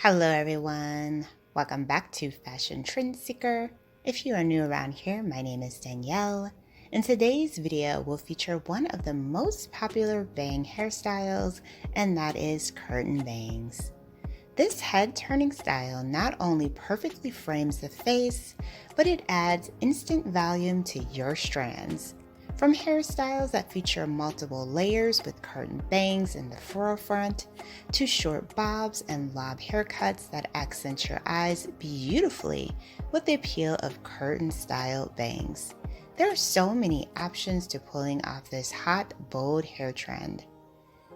Hello everyone, welcome back to Fashion Trend Seeker. If you are new around here, my name is Danielle. In today's video, we'll feature one of the most popular bang hairstyles, and that is curtain bangs. This head-turning style not only perfectly frames the face, but it adds instant volume to your strands. From hairstyles that feature multiple layers with curtain bangs in the forefront, to short bobs and lob haircuts that accent your eyes beautifully with the appeal of curtain-style bangs. There are so many options to pulling off this hot, bold hair trend.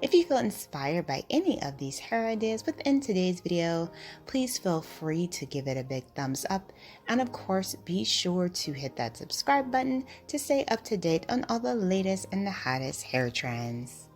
If you feel inspired by any of these hair ideas within today's video, please feel free to give it a big thumbs up, and of course be sure to hit that subscribe button to stay up to date on all the latest and the hottest hair trends.